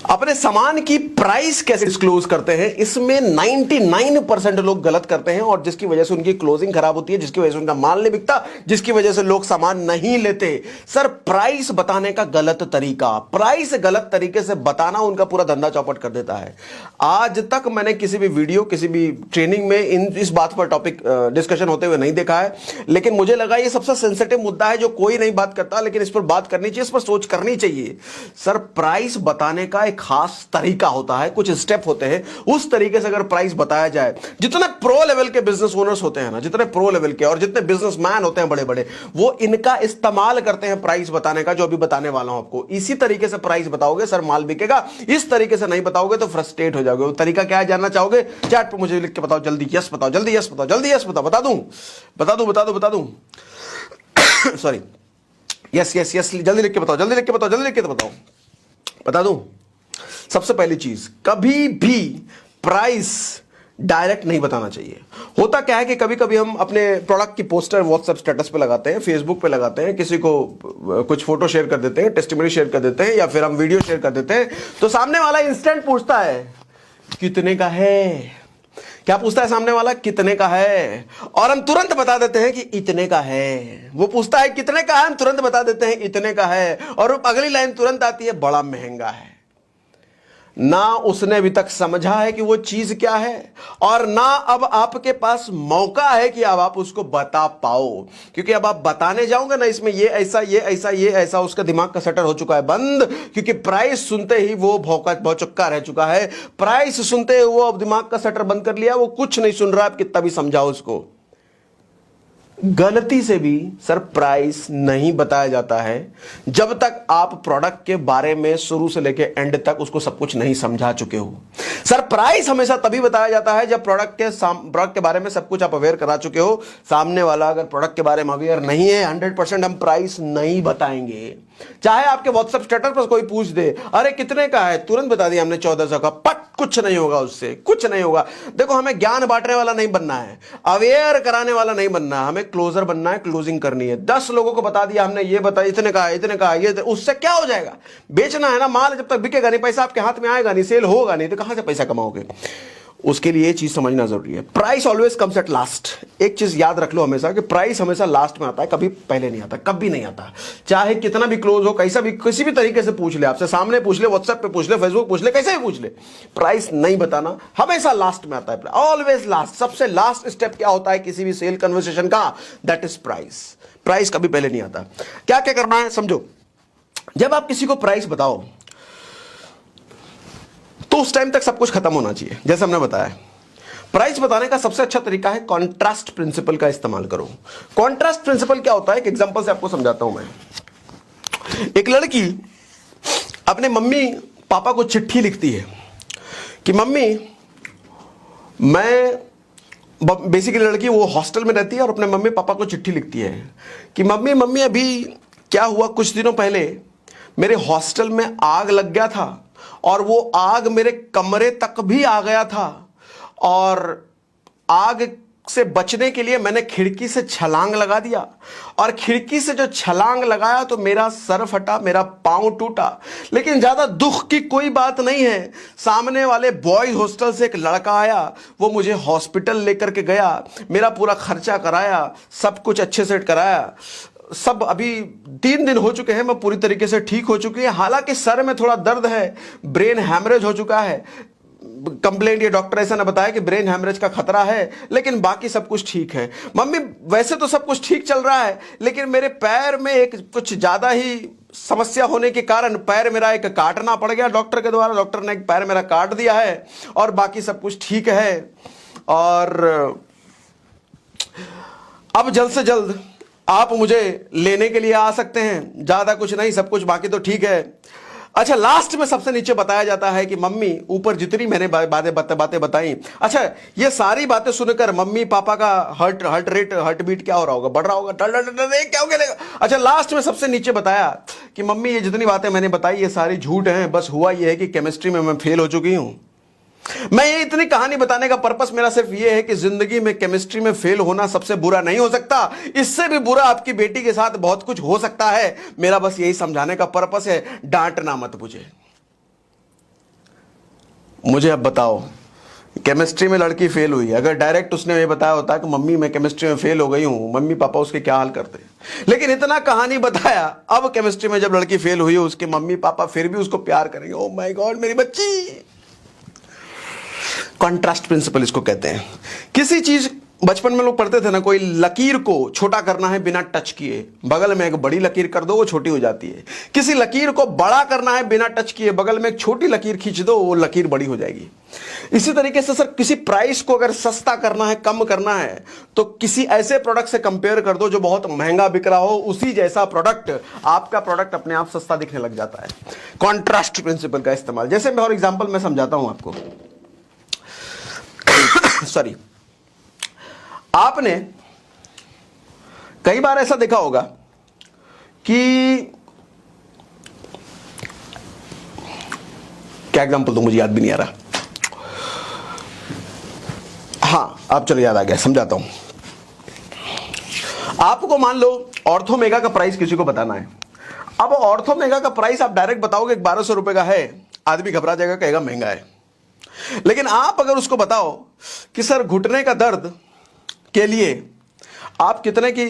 अपने सामान की प्राइस कैसे डिस्क्लोज करते हैं, इसमें 99% लोग गलत करते हैं और जिसकी वजह से उनकी क्लोजिंग खराब होती है, जिसकी वजह से उनका माल नहीं बिकता, जिसकी वजह से लोग सामान नहीं लेते। सर, प्राइस बताने का गलत तरीका, प्राइस गलत तरीके से बताना उनका पूरा धंधा चौपट कर देता है। आज तक मैंने किसी भी वीडियो, किसी भी ट्रेनिंग में इस बात पर टॉपिक डिस्कशन होते हुए नहीं देखा है, लेकिन मुझे लगा ये सबसे सेंसिटिव मुद्दा है जो कोई नहीं बात करता, लेकिन इस पर बात करनी चाहिए, इस पर सोच करनी चाहिए। सर, प्राइस बताने का एक खास तरीका होता है, कुछ स्टेप होते हैं, उस तरीके से अगर प्राइस बताया जाए, जितने प्रो लेवल के बिजनेस ओनर्स होते हैं ना, जितने प्रो लेवल के और जितने बिजनेसमैन होते हैं बड़े बड़े, वो इनका इस्तेमाल करते हैं प्राइस बताने का, जो अभी बताने वाला हूं आपको। इसी तरीके से प्राइस बताओगे सर माल बिकेगा, इस तरीके से नहीं बताओगे तो फ्रस्ट्रेट हो जाओगे। वो तरीका क्या है जानना चाहोगे? चैट पे मुझे लिख के बताओ जल्दी, यस बताओ, जल्दी यस बताओ, जल्दी यस बताओ, बता दूं सॉरी, यस यस यस, जल्दी लिख के बताओ, जल्दी लिख के बताओ, जल्दी लिख के बताओ, बता दूं। सबसे पहली चीज, कभी भी प्राइस डायरेक्ट नहीं बताना चाहिए। होता क्या है कि कभी कभी हम अपने प्रोडक्ट की पोस्टर व्हाट्सएप स्टेटस पे लगाते हैं, फेसबुक पे लगाते हैं, किसी को कुछ फोटो शेयर कर देते हैं, टेस्टिमनी शेयर कर देते हैं, या फिर हम वीडियो शेयर कर देते हैं, तो सामने वाला इंस्टेंट पूछता है कितने का है। क्या पूछता है सामने वाला? कितने का है। और हम तुरंत बता देते हैं कि इतने का है। वो पूछता है कितने का है, हम तुरंत बता देते हैं इतने का है, और अगली लाइन तुरंत आती है, बड़ा महंगा है। ना उसने अभी तक समझा है कि वो चीज क्या है, और ना अब आपके पास मौका है कि अब आप उसको बता पाओ, क्योंकि अब आप बताने जाओगे ना, इसमें ये ऐसा, ये ऐसा, ये ऐसा, उसका दिमाग का शटर हो चुका है बंद, क्योंकि प्राइस सुनते ही वो भौचक्का रह चुका है। प्राइस सुनते ही वो अब दिमाग का शटर बंद कर लिया, वो कुछ नहीं सुन रहा, आप कितना भी समझाओ उसको। गलती से भी सर प्राइस नहीं बताया जाता है जब तक आप प्रोडक्ट के बारे में शुरू से लेकर एंड तक उसको सब कुछ नहीं समझा चुके हो। सर, प्राइस हमेशा तभी बताया जाता है जब प्रोडक्ट के बारे में सब कुछ आप अवेयर करा चुके हो। सामने वाला अगर प्रोडक्ट के बारे में अवेयर नहीं है, 100% हम प्राइस नहीं बताएंगे। चाहे आपके व्हाट्सएप स्टेटस पर कोई पूछ दे, अरे कितने का है, तुरंत बता दिया हमने 1400 का, पट, कुछ नहीं होगा उससे, कुछ नहीं होगा। देखो, हमें ज्ञान बांटने वाला नहीं बनना है, अवेयर कराने वाला नहीं बनना है, हमें क्लोजर बनना है, क्लोजिंग करनी है। 10 लोगों को बता दिया हमने, ये बता, इतने का है, इतने का है, ये, उससे क्या हो जाएगा? बेचना है ना माल, जब तक बिकेगा नहीं, पैसा आपके हाथ में आएगा नहीं, सेल होगा नहीं, तो कहां से पैसा कमाओगे? उसके लिए ये चीज समझना जरूरी है। Price always comes at last. एक चीज याद रख लो हमेशा कि प्राइस हमेशा लास्ट में आता है, कभी पहले नहीं आता, कभी नहीं आता। चाहे कितना भी क्लोज हो, कैसा भी, किसी भी तरीके से पूछ ले, आपसे सामने पूछ ले, व्हाट्सएप पे पूछ ले, फेसबुक पूछ ले, कैसे भी पूछ ले, प्राइस नहीं बताना हमेशा लास्ट में आता है। ऑलवेज लास्ट, सबसे लास्ट स्टेप क्या होता है किसी भी सेल कन्वर्सेशन का? That is price. प्राइस कभी पहले नहीं आता। क्या क्या करना है समझो। जब आप किसी को प्राइस बताओ तो उस टाइम तक सब कुछ खत्म होना चाहिए। जैसे हमने बताया, प्राइस बताने का सबसे अच्छा तरीका है कॉन्ट्रास्ट प्रिंसिपल का इस्तेमाल करो। कॉन्ट्रास्ट प्रिंसिपल क्या होता है? एक एग्जांपल से आपको समझाता हूं मैं। एक लड़की अपने मम्मी पापा को चिट्ठी लिखती है कि मम्मी, मैं, बेसिकली लड़की वो हॉस्टल में रहती है और अपने मम्मी पापा को चिट्ठी लिखती है कि मम्मी अभी क्या हुआ, कुछ दिनों पहले मेरे हॉस्टल में आग लग गया था और वो आग मेरे कमरे तक भी आ गया था, और आग से बचने के लिए मैंने खिड़की से छलांग लगा दिया, और खिड़की से जो छलांग लगाया तो मेरा सर फटा, मेरा पांव टूटा, लेकिन ज्यादा दुख की कोई बात नहीं है। सामने वाले बॉयज हॉस्टल से एक लड़का आया, वो मुझे हॉस्पिटल लेकर के गया, मेरा पूरा खर्चा कराया, सब कुछ अच्छे से कराया। सब अभी 3 दिन हो चुके हैं, मैं पूरी तरीके से ठीक हो चुकी है। हालांकि सर में थोड़ा दर्द है, ब्रेन हैमरेज हो चुका है। कंप्लेंट ये डॉक्टर ऐसा ने बताया कि ब्रेन हैमरेज का खतरा है, लेकिन बाकी सब कुछ ठीक है। मम्मी, वैसे तो सब कुछ ठीक चल रहा है, लेकिन मेरे पैर में एक कुछ ज्यादा ही समस्या होने के कारण पैर मेरा एक काटना पड़ गया डॉक्टर के द्वारा। डॉक्टर ने एक पैर मेरा काट दिया है, और बाकी सब कुछ ठीक है, और अब जल्द से जल्द आप मुझे लेने के लिए आ सकते हैं। ज्यादा कुछ नहीं, सब कुछ बाकी तो ठीक है। अच्छा, लास्ट में सबसे नीचे बताया जाता है कि मम्मी, ऊपर जितनी मैंने बातें बताई, अच्छा, ये सारी बातें सुनकर मम्मी पापा का हार्ट बीट क्या हो रहा होगा? बढ़ रहा होगा, क्या हो गया? अच्छा, लास्ट में सबसे नीचे बताया कि मम्मी, ये जितनी बातें मैंने बताई ये सारी झूठ हैं, बस हुआ ये है कि केमिस्ट्री में मैं फेल हो चुकी हूं। मैं ये इतनी कहानी बताने का पर्पस मेरा सिर्फ ये है कि जिंदगी में केमिस्ट्री में फेल होना सबसे बुरा नहीं हो सकता, इससे भी बुरा आपकी बेटी के साथ बहुत कुछ हो सकता है। मेरा बस यही समझाने का पर्पस है, डांटना मत मुझे। मुझे अब बताओ, केमिस्ट्री में लड़की फेल हुई, अगर डायरेक्ट उसने ये बताया होता कि मम्मी मैं केमिस्ट्री में फेल हो गई हूं, मम्मी पापा उसके क्या हाल करते। लेकिन इतना कहानी बताया, अब केमिस्ट्री में जब लड़की फेल हुई, उसके मम्मी पापा फिर भी उसको प्यार करेंगे। ओ माय गॉड मेरी बच्ची। कॉन्ट्रास्ट प्रिंसिपल इसको कहते हैं। किसी चीज, बचपन में लोग पढ़ते थे ना, कोई लकीर को छोटा करना है बिना टच किए, बगल में एक बड़ी लकीर कर दो वो छोटी हो जाती है। किसी लकीर को बड़ा करना है बिना टच किए, बगल में एक छोटी लकीर खींच दो वो लकीर बड़ी हो जाएगी। इसी तरीके से सर किसी प्राइस को अगर सस्ता करना है, कम करना है, तो किसी ऐसे प्रोडक्ट से कंपेयर कर दो जो बहुत महंगा बिक रहा हो, उसी जैसा प्रोडक्ट, आपका प्रोडक्ट अपने आप सस्ता दिखने लग जाता है। कॉन्ट्रास्ट प्रिंसिपल का इस्तेमाल, जैसे फॉर एग्जांपल मैं समझाता हूं आपको। सॉरी, आपने कई बार ऐसा देखा होगा कि, क्या एग्जांपल दूं, मुझे याद भी नहीं आ रहा। हाँ, अब चलो याद आ गया, समझाता हूं आपको। मान लो ऑर्थोमेगा का प्राइस किसी को बताना है। अब ऑर्थोमेगा का प्राइस आप डायरेक्ट बताओगे 1200 रुपए का है, आदमी घबरा जाएगा, कहेगा महंगा है। लेकिन आप अगर उसको बताओ कि सर घुटने का दर्द के लिए आप कितने की,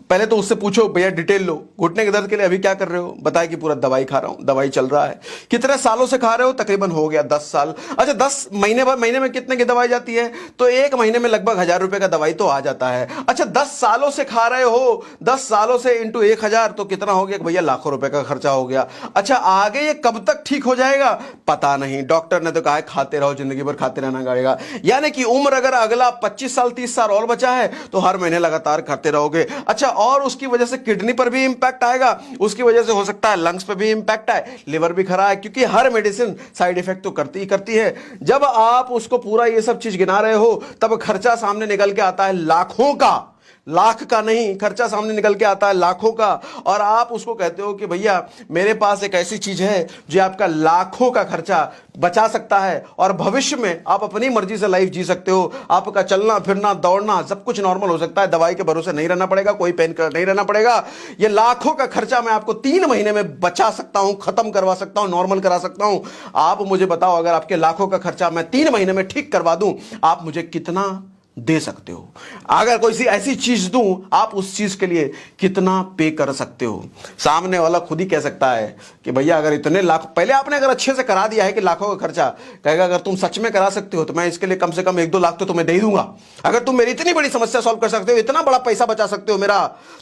पहले तो उससे पूछो भैया डिटेल लो, घुटने के दर्द के लिए अभी क्या कर रहे हो, बताए कि पूरा दवाई खा रहा हूं, दवाई चल रहा है। कितने सालों से खा रहे हो, तकरीबन हो गया 10 साल। अच्छा 10 महीने बाद, महीने में कितने की दवाई जाती है, तो एक महीने में लगभग 1000 रुपए का दवाई तो आ जाता है। अच्छा 10 सालों से खा रहे हो, 10 सालों से इंटू 1000 तो कितना हो गया भैया, लाखों रुपए का खर्चा हो गया। अच्छा आगे ये कब तक ठीक हो जाएगा, पता नहीं, डॉक्टर ने तो कहा है खाते रहो, जिंदगी भर खाते रहना पड़ेगा। यानी कि उम्र अगर अगला 25 साल 30 साल और बचा है तो हर महीने लगातार खाते रहोगे। अच्छा और उसकी वजह से किडनी पर भी इंपैक्ट आएगा, उसकी वजह से हो सकता है लंग्स पर भी इंपैक्ट आए, लिवर भी खराब है, क्योंकि हर मेडिसिन साइड इफेक्ट तो करती ही करती है। जब आप उसको पूरा ये सब चीज गिना रहे हो, तब खर्चा सामने निकल के आता है लाखों का, लाख का नहीं, खर्चा सामने निकल के आता है लाखों का। और आप उसको कहते हो कि भैया मेरे पास एक ऐसी चीज है जो आपका लाखों का खर्चा बचा सकता है और भविष्य में आप अपनी मर्जी से लाइफ जी सकते हो, आपका चलना फिरना दौड़ना सब कुछ नॉर्मल हो सकता है, दवाई के भरोसे नहीं रहना पड़ेगा, कोई पेन किलर नहीं रहना पड़ेगा। ये लाखों का खर्चा मैं आपको 3 महीने में बचा सकता हूं, खत्म करवा सकता हूं, नॉर्मल करा सकता हूं। आप मुझे बताओ, अगर आपके लाखों का खर्चा मैं 3 महीने में ठीक करवा दूं, आप मुझे कितना दे सकते हो? अगर कोई सी ऐसी चीज दूं, आप उस चीज के लिए कितना पे कर सकते हो? सामने वाला खुद ही कह सकता है कि भैया अगर इतने लाख, पहले आपने अगर अच्छे से करा दिया है कि लाखों का खर्चा, कहेगा अगर तुम सच में करा सकते हो तो मैं इसके लिए कम से कम 1-2 लाख तो तुम्हें दे ही दूंगा। अगर तुम मेरी इतनी बड़ी समस्या सॉल्व कर सकते हो, इतना बड़ा पैसा बचा सकते हो मेरा,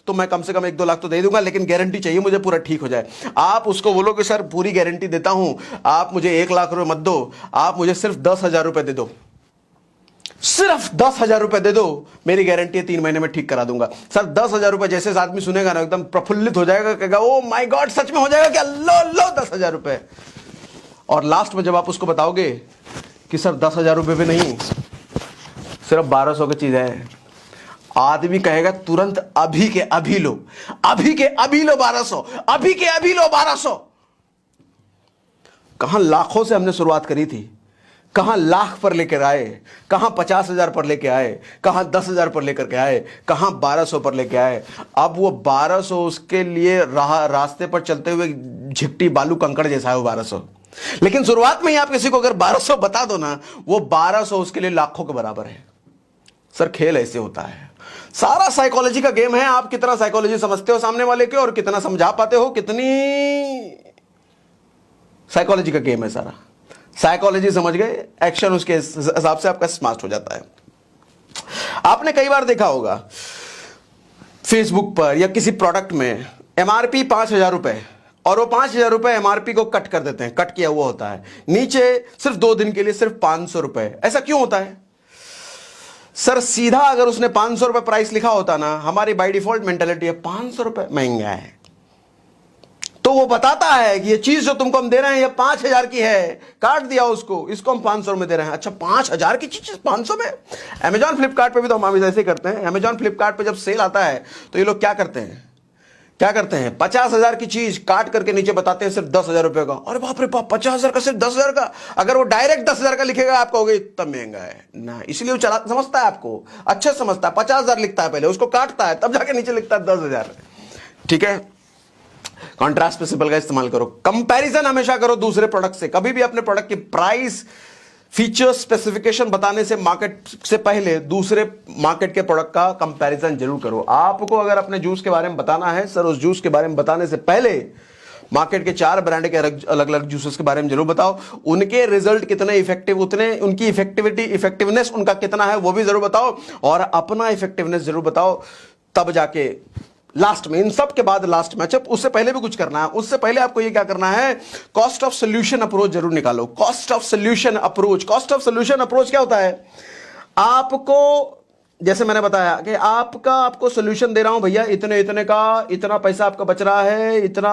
तो मैं कम से कम 1-2 लाख तो दे दूंगा, लेकिन गारंटी चाहिए मुझे पूरा ठीक हो जाए। आप उसको बोलो कि सर पूरी गारंटी देता हूं, आप मुझे 1 लाख रुपए मत दो, आप मुझे सिर्फ 10,000 रुपए दे दो, सिर्फ 10,000 रुपए दे दो, मेरी गारंटी है 3 महीने में ठीक करा दूंगा। सर 10,000 रुपए जैसे आदमी सुनेगा ना, एकदम प्रफुल्लित हो जाएगा, कहेगा ओ माय गॉड सच में हो जाएगा क्या, लो लो 10,000 रुपए। और लास्ट में जब आप उसको बताओगे कि सर 10,000 रुपए भी नहीं, सिर्फ 1200 की चीज है, आदमी कहेगा तुरंत अभी के अभी लो, अभी के अभी लो 1200, अभी के अभी लो 1200। कहां लाखों से हमने शुरुआत करी थी, कहां लाख पर लेकर आए, कहां 50,000 पर लेकर आए, कहां 10,000 पर लेकर के आए, कहां 1200 पर लेकर आए। अब वो 1200 उसके लिए रास्ते पर चलते हुए झिट्टी बालू कंकड़ जैसा है वो 1200। लेकिन शुरुआत में ही आप किसी को अगर 1200 बता दो ना, वो 1200 उसके लिए लाखों के बराबर है। सर खेल ऐसे होता है, सारा साइकोलॉजी का गेम है। आप कितना साइकोलॉजी समझते हो सामने वाले के और कितना समझा पाते हो, कितनी साइकोलॉजी का गेम है सारा। साइकोलॉजी समझ गए, एक्शन उसके हिसाब से आपका स्मार्ट हो जाता है। आपने कई बार देखा होगा फेसबुक पर या किसी प्रोडक्ट में एमआरपी 5,000 रुपए, और वो 5,000 रुपए एमआरपी को कट कर देते हैं, कट किया हुआ होता है, नीचे सिर्फ 2 दिन के लिए सिर्फ 500 रुपए। ऐसा क्यों होता है? सर सीधा अगर उसने 500 रुपए प्राइस लिखा होता ना, हमारी बाय डिफॉल्ट मेंटेलिटी है 500 रुपए महंगा है, तो वो बताता है कि ये चीज जो तुमको हम दे रहे हैं ये 5,000 की है, काट दिया उसको, इसको हम 500 में दे रहे हैं। अच्छा 5,000 की चीज 500 में? अमेजॉन फ्लिपकार्ट पे भी तो हम हमेशा ऐसे करते हैं। अमेजॉन फ्लिपकार्ट पे जब सेल आता है तो ये लोग क्या करते हैं, 50,000 की चीज काट करके नीचे बताते हैं सिर्फ 10,000 रुपए का। अरे बाप रे बाप, 50,000 का सिर्फ 10,000 का। अगर वो डायरेक्ट 10,000 का लिखेगा आप कहोगे इतना महंगा है ना, इसलिए वो चला समझता है, आपको अच्छा समझता है। 50,000 लिखता है पहले, उसको काटता है, तब जाके नीचे लिखता है 10,000। ठीक है, कॉन्ट्रास्ट प्रिंसिपल का इस्तेमाल करो, कंपैरिजन हमेशा करो दूसरे प्रोडक्ट से। कभी भी अपने प्रोडक्ट की प्राइस फीचर स्पेसिफिकेशन बताने से मार्केट से पहले दूसरे मार्केट के प्रोडक्ट का कंपैरिजन जरूर करो। आपको अगर अपने जूस के बारे में बताना है सर, उस जूस के बारे में बताने से पहले मार्केट के 4 ब्रांड के अलग अलग जूसेस के बारे में जरूर बताओ, उनके रिजल्ट कितने इफेक्टिव, उतने उनकी इफेक्टिवनेस उनका कितना है वो भी जरूर बताओ, और अपना इफेक्टिवनेस जरूर बताओ। तब जाके लास्ट में, इन सब के बाद लास्ट में, अच्छा उससे पहले भी कुछ करना है। उससे पहले आपको ये क्या करना है, कॉस्ट ऑफ सोल्यूशन अप्रोच जरूर निकालो। Cost of solution approach, cost of solution approach क्या होता है, आपको जैसे मैंने बताया कि आपको सोल्यूशन दे रहा हूं भैया, इतने इतने का इतना पैसा आपका बच रहा है, इतना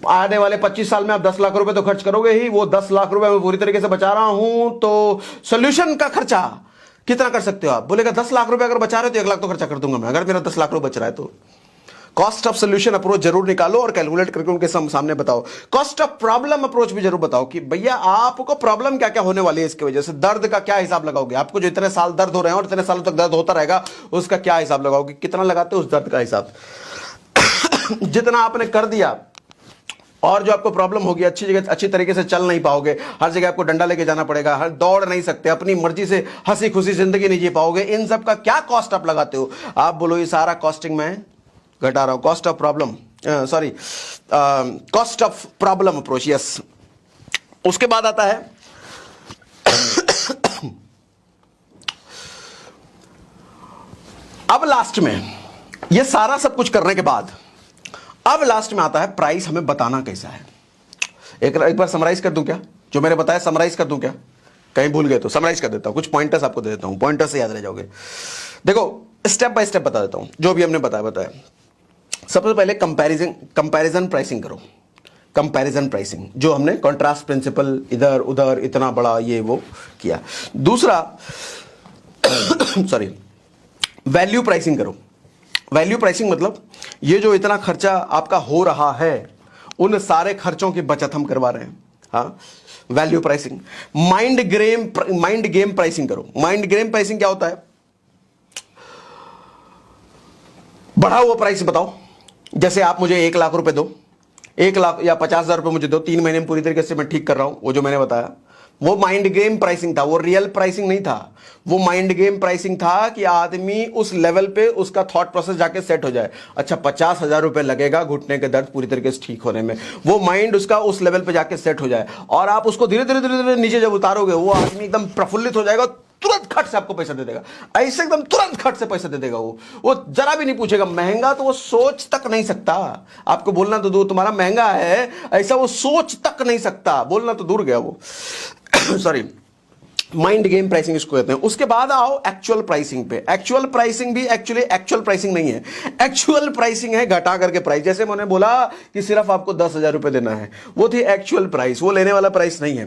आने वाले 25 साल में आप 10 लाख रुपए तो खर्च करोगे ही, वो 10 लाख रुपए मैं पूरी तरीके से बचा रहा हूं, तो सोल्यूशन का खर्चा कितना कर सकते हो आप? बोलेगा 10 लाख रुपए अगर बचा रहे हो तो 1 लाख तो खर्चा कर दूंगा मैं, अगर मेरा 10 लाख रुपए बच रहा है तो। कॉस्ट ऑफ सोल्यूशन अप्रोच जरूर निकालो और कैलकुलेट करके उनके सामने बताओ। कॉस्ट ऑफ प्रॉब्लम अप्रोच भी जरूर बताओ कि भैया आपको प्रॉब्लम क्या क्या होने वाली है इसकी वजह से, दर्द का क्या हिसाब लगाओगे, आपको जो इतने साल दर्द हो रहे हैं और इतने सालों तक दर्द होता रहेगा उसका क्या हिसाब लगाओगे, कितना लगाते हो उस दर्द का हिसाब। जितना आपने कर दिया और जो आपको प्रॉब्लम होगी, अच्छी जगह अच्छी तरीके से चल नहीं पाओगे, हर जगह आपको डंडा लेके जाना पड़ेगा, हर दौड़ नहीं सकते, अपनी मर्जी से हंसी खुशी जिंदगी नहीं जी पाओगे, इन सब का क्या कॉस्ट आप लगाते हो? आप बोलो ये सारा कॉस्टिंग में घटा रहा हूं, cost of problem, sorry cost of problem approach, yes. उसके बाद आता है अब लास्ट में, ये सारा सब कुछ करने के बाद अब लास्ट में आता है प्राइस हमें बताना कैसा है। एक बार समराइज कर दूं क्या, जो मैंने बताया समराइज कर दूं क्या, कहीं भूल गए तो समराइज कर देता हूं, कुछ पॉइंटर्स आपको दे देता हूं, पॉइंटर्स से याद रह जाओगे। देखो स्टेप बाय स्टेप बता देता हूं जो भी हमने बताया। सबसे पहले कंपैरिजन प्राइसिंग करो, कंपैरिजन प्राइसिंग जो हमने कॉन्ट्रास्ट प्रिंसिपल इधर उधर इतना बड़ा ये वो किया। दूसरा सॉरी वैल्यू प्राइसिंग करो। वैल्यू प्राइसिंग मतलब ये जो इतना खर्चा आपका हो रहा है उन सारे खर्चों की बचत हम करवा रहे हैं, हाँ value pricing. Mind game pricing करो। माइंड गेम प्राइसिंग क्या होता है, बढ़ा हुआ प्राइस बताओ, जैसे आप मुझे 1 लाख रुपए दो, 1 लाख या 50,000 रुपए मुझे दो, 3 महीने में पूरी तरीके से मैं ठीक कर रहा हूं, वो जो मैंने बताया वो माइंड गेम प्राइसिंग था, वो रियल प्राइसिंग नहीं था, वो माइंड गेम प्राइसिंग था कि आदमी उस लेवल पे उसका थॉट प्रोसेस जाके सेट हो जाए। अच्छा 50,000 रुपए लगेगा घुटने के दर्द पूरी तरीके से ठीक होने में, वो माइंड उसका उस लेवल पे जाके सेट हो जाए, और आप उसको धीरे धीरे धीरे धीरे नीचे जब उतारोगे वो आदमी एकदम प्रफुल्लित हो जाएगा, तुरंत खट से आपको पैसा दे देगा, ऐसे एकदम तुरंत खट से पैसा दे देगा। वो जरा भी नहीं पूछेगा। महंगा तो वो सोच तक नहीं सकता, आपको बोलना तो दूर, तुम्हारा महंगा है ऐसा वो सोच तक नहीं सकता, बोलना तो दूर गया वो सॉरी। माइंड गेम प्राइसिंग इसको कहते हैं। उसके बाद आओ एक्चुअल प्राइसिंग पे। एक्चुअल प्राइसिंग भी एक्चुअली एक्चुअल प्राइसिंग नहीं है, एक्चुअल प्राइसिंग है घटा करके प्राइस। जैसे मैंने बोला कि सिर्फ आपको 10,000 रुपए देना है, वो थी एक्चुअल प्राइस, वो लेने वाला प्राइस नहीं है।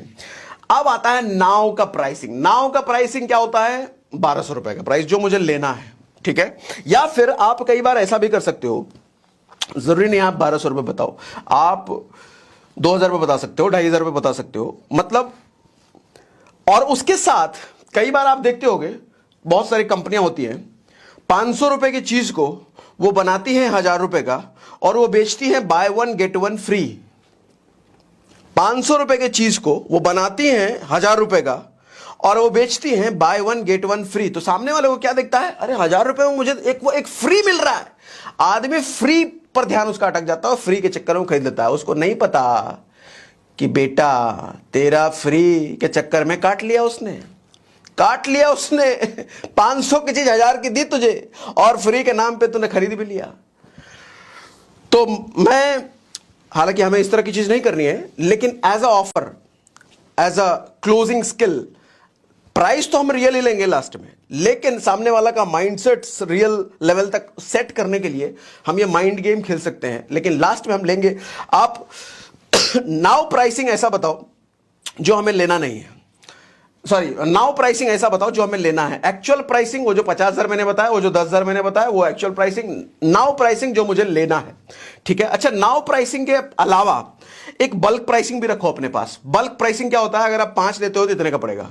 अब आता है नाउ का प्राइसिंग। नाउ का प्राइसिंग क्या होता है, 1200 रुपए का प्राइस जो मुझे लेना है, ठीक है। या फिर आप कई बार ऐसा भी कर सकते हो, जरूरी नहीं आप 1200 रुपए बताओ, आप 2,000 रुपए बता सकते हो, 2,500 रुपए बता सकते हो, मतलब। और उसके साथ कई बार आप देखते होंगे बहुत सारी कंपनियां होती हैं, 500 रुपए की चीज को वो बनाती है 1,000 रुपए का और वो बेचती है बाय 1 गेट 1 फ्री। 500 रुपए की चीज को वो बनाती हैं 1,000 रुपए का और वो बेचती हैं बाय 1 गेट 1 फ्री। तो सामने वाले को क्या दिखता है, अरे 1,000 रुपए में मुझे एक फ्री मिल रहा है। आदमी फ्री पर ध्यान उसका अटक जाता है और फ्री के चक्कर में खरीद लेता है। उसको नहीं पता कि बेटा तेरा फ्री के चक्कर में काट लिया उसने 500 की चीज 1,000 की दी तुझे और फ्री के नाम पे तूने खरीद भी लिया। तो मैं, हालांकि हमें इस तरह की चीज नहीं करनी है, लेकिन as a offer, as a closing skill, price तो हम रियल ही लेंगे लास्ट में, लेकिन सामने वाला का माइंडसेट रियल लेवल तक सेट करने के लिए हम ये माइंड गेम खेल सकते हैं, लेकिन लास्ट में हम लेंगे। आप नाउ प्राइसिंग ऐसा बताओ जो हमें लेना नहीं है, सॉरी नाउ प्राइसिंग ऐसा बताओ जो हमें लेना है। एक्चुअल प्राइसिंग वो जो 50,000 मैंने बताया, वो जो 10,000 मैंने बताया, वो एक्चुअल प्राइसिंग। नाउ प्राइसिंग जो मुझे लेना है, ठीक है। अच्छा नाउ प्राइसिंग के अलावा एक बल्क प्राइसिंग भी रखो अपने पास। बल्क प्राइसिंग क्या होता है, अगर आप 5 लेते हो तो इतने का पड़ेगा,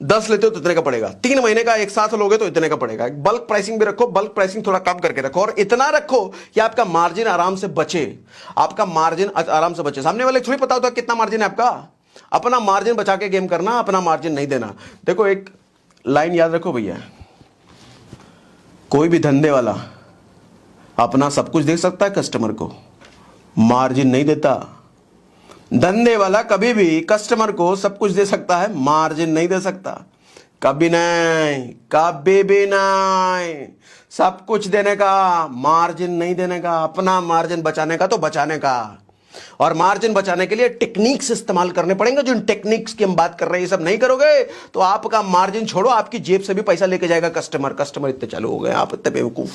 10 लेते हो तो इतने का पड़ेगा, 3 महीने का एक साथ लोगे तो इतने का पड़ेगा। एक बल्क प्राइसिंग भी रखो, बल्क प्राइसिंग थोड़ा कम करके रखो और इतना रखो कि आपका मार्जिन आराम से बचे, आपका मार्जिन आराम से बचे। सामने वाले थोड़ी पता होता कितना मार्जिन है आपका, अपना मार्जिन बचा के गेम करना, अपना मार्जिन नहीं देना। देखो एक लाइन याद रखो भैया, कोई भी धंधे वाला अपना सब कुछ दे सकता है, कस्टमर को मार्जिन नहीं देता। धंधे वाला कभी भी कस्टमर को सब कुछ दे सकता है, मार्जिन नहीं दे सकता। कभी नहीं, कभी भी नहीं। सब कुछ देने का, मार्जिन नहीं देने का। अपना मार्जिन बचाने का तो बचाने का, और मार्जिन बचाने के लिए टेक्निक्स इस्तेमाल करने पड़ेंगे। जो इन टेक्निक्स की हम बात कर रहे हैं, ये सब नहीं करोगे तो आपका मार्जिन छोड़ो, आपकी जेब से भी पैसा लेके जाएगा कस्टमर। कस्टमर इतने चालू हो गए, आप इतने बेवकूफ।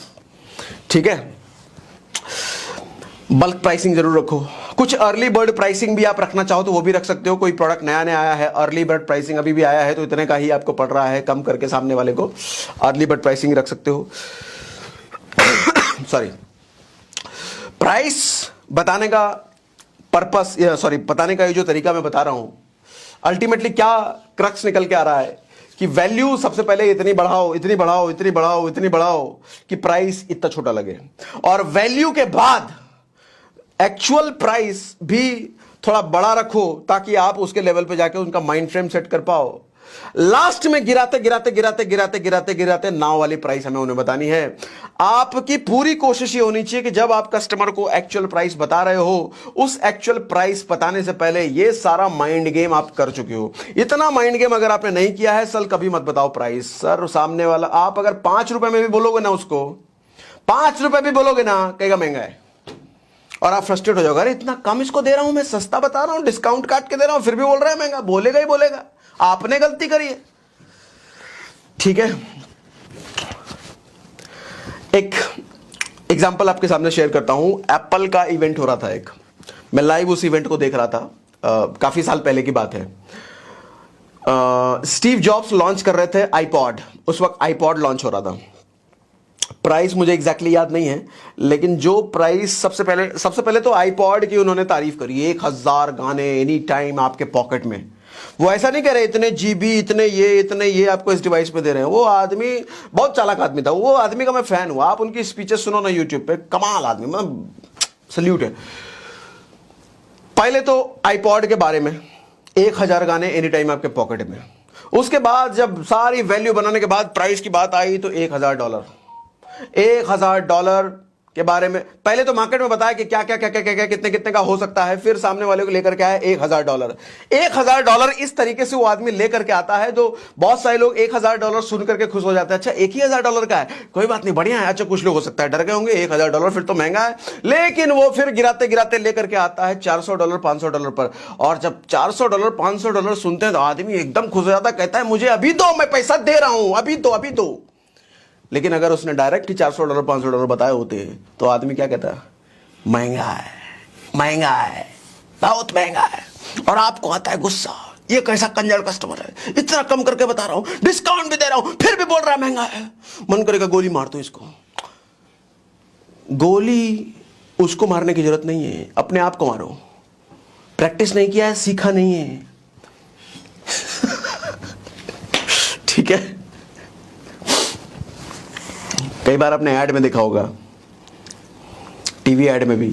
ठीक है, बल्क प्राइसिंग जरूर रखो। कुछ अर्ली बर्ड प्राइसिंग भी आप रखना चाहो तो वो भी रख सकते हो। कोई प्रोडक्ट नया नया आया है, अर्ली बर्ड प्राइसिंग अभी भी आया है तो इतने का ही आपको पड़ रहा है, कम करके सामने वाले को अर्ली बर्ड प्राइसिंग रख सकते हो। सॉरी, प्राइस बताने का पर्पस, बताने का ये जो तरीका मैं बता रहा हूं, अल्टीमेटली क्या क्रक्स निकल के आ रहा है कि वैल्यू सबसे पहले इतनी बढ़ाओ, इतनी बढ़ाओ, इतनी बढ़ाओ, इतनी बढ़ाओ कि प्राइस इतना छोटा लगे, और वैल्यू के बाद एक्चुअल प्राइस भी थोड़ा बड़ा रखो ताकि आप उसके लेवल पे जाके उनका माइंड फ्रेम सेट कर पाओ। लास्ट में गिराते गिराते गिराते गिराते गिराते गिराते नाव वाली प्राइस हमें उन्हें बतानी है। आपकी पूरी कोशिश ये होनी चाहिए कि जब आप कस्टमर को एक्चुअल प्राइस बता रहे हो, उस एक्चुअल प्राइस बताने से पहले ये सारा माइंड गेम आप कर चुके हो। इतना माइंड गेम अगर आपने नहीं किया है, सर कभी मत बताओ प्राइस। सर सामने वाला, आप अगर 5 रुपए में भी बोलोगे ना, उसको 5 रुपए भी बोलोगे ना, कहेगा महंगा है, और आप फ्रस्ट्रेट हो जाओगे, अरे इतना कम इसको दे रहा हूं, मैं सस्ता बता रहा हूं, डिस्काउंट काट के दे रहा हूं, फिर भी बोल रहा है महंगा। बोलेगा ही बोलेगा, आपने गलती करी है। ठीक है, एक एग्जांपल आपके सामने शेयर करता हूं। एप्पल का इवेंट हो रहा था एक, मैं लाइव उस इवेंट को देख रहा था। काफी साल पहले की बात है। स्टीव जॉब्स लॉन्च कर रहे थे आईपॉड, उस वक्त आईपॉड लॉन्च हो रहा था। प्राइस मुझे एग्जैक्टली याद नहीं है, लेकिन जो प्राइस सबसे पहले तो आईपॉड की उन्होंने तारीफ करी, 1000 गाने एनी टाइम आपके पॉकेट में। वो ऐसा नहीं कह रहे इतने जीबी, इतने ये आपको इस डिवाइस पे दे रहे हैं। वो आदमी बहुत चालाक आदमी था, वो आदमी का मैं फैन हूं। आप उनकी स्पीचेस सुनो ना यूट्यूब पे, कमाल आदमी, मतलब सल्यूट है। पहले तो आईपॉड के बारे में 1000 गाने एनी टाइम आपके पॉकेट में। उसके बाद जब सारी वैल्यू बनाने के बाद प्राइस की बात आई तो $1000, $1000 के बारे में पहले तो मार्केट में बताया कि क्या क्या क्या क्या क्या कितने कितने का हो सकता है। फिर सामने वाले को लेकर के आया $1000। $1000 इस तरीके से वो आदमी लेकर के आता है, तो बहुत सारे लोग $1000 सुन करके खुश हो जाते हैं। अच्छा $1 ही $1000 का है, कोई बात नहीं, बढ़िया है। अच्छा कुछ लोग हो सकता है डर गए होंगे, $1000 फिर तो महंगा है। लेकिन वो फिर गिराते गिराते लेकर के आता है $400 $500 पर, और जब $400 $500 सुनते हैं तो आदमी एकदम खुश हो जाता है, कहता है मुझे अभी दो, मैं पैसा दे रहा हूं, अभी दो अभी दो। लेकिन अगर उसने डायरेक्ट ही $400 $500 बताए होते तो आदमी क्या कहता, महंगा है, महंगा है, बहुत महंगा है। और आपको आता है गुस्सा, ये कैसा कंजर कस्टमर है, इतना कम करके बता रहा हूं, डिस्काउंट भी दे रहा हूं, फिर भी बोल रहा है महंगा है। मन करेगा गोली मार दो इसको। गोली उसको मारने की जरूरत नहीं है, अपने आप को मारो। प्रैक्टिस नहीं किया है, सीखा नहीं है। ठीक है, कई बार आपने ऐड में देखा होगा, टीवी ऐड में भी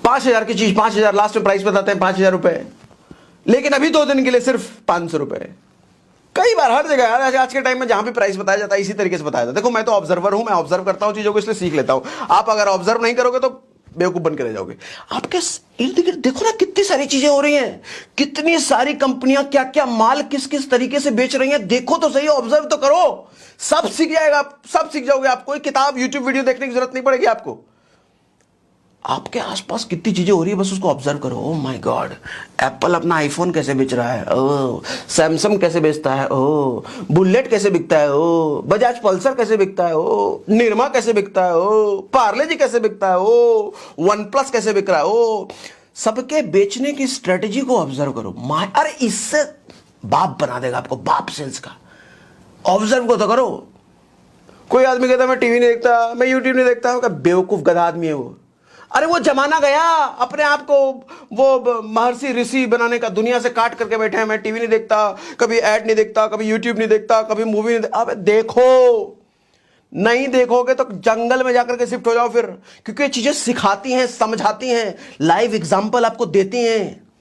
5000 की चीज 5000, लास्ट में प्राइस बताते हैं 5000 रुपए, लेकिन अभी 2 दिन के लिए सिर्फ 500 रुपए। कई बार हर जगह आज के टाइम में जहां भी प्राइस बताया जाता है इसी तरीके से बताया जाता है। देखो मैं तो ऑब्जर्वर हूं, मैं ऑब्जर्व करता हूं चीजों को, इसलिए सीख लेता हूं। आप अगर ऑब्जर्व नहीं करोगे तो बेवकूफ बन के रह जाओगे। आपके इर्द गिर्द देखो ना कितनी सारी चीजें हो रही हैं, कितनी सारी कंपनियां क्या क्या माल किस किस तरीके से बेच रही हैं। देखो तो सही, ऑब्जर्व तो करो, सब सीख जाएगा, सब सीख जाओगे। आप कोई किताब यूट्यूब वीडियो देखने की जरूरत नहीं पड़ेगी आपको। आपके आसपास कितनी चीजें हो रही है, बस उसको ऑब्जर्व करो। ओह माय गॉड, एप्पल अपना आईफोन कैसे बेच रहा है, ओह सैमसंग कैसे बेचता है, ओह बुलेट कैसे बिकता है, ओह बजाज पल्सर कैसे बिकता है, ओह निरमा कैसे बिकता है, ओह पार्ले जी कैसे बिकता है, ओह वन प्लस कैसे बिक रहा है। ओह सबके बेचने की स्ट्रेटेजी को ऑब्जर्व करो। अरे इससे बाप बना देगा आपको, बाप सेल्स का। ऑब्जर्व को तो करो। कोई आदमी कहता मैं टीवी नहीं देखता, मैं यूट्यूब नहीं देखता, बेवकूफ गधा आदमी है वो। अरे वो जमाना गया, अपने आप को वो महर्षि ऋषि बनाने का, दुनिया से काट करके बैठे हैं। मैं टीवी नहीं देखता, कभी ऐड नहीं देखता, कभी यूट्यूब नहीं देखता, कभी मूवी नहीं देखता। अबे देखो, नहीं देखोगे तो जंगल में जाकर के शिफ्ट हो जाओ फिर, क्योंकि ये चीजें सिखाती हैं, समझाती हैं, लाइव एग्जाम्पल आपको देती हैं।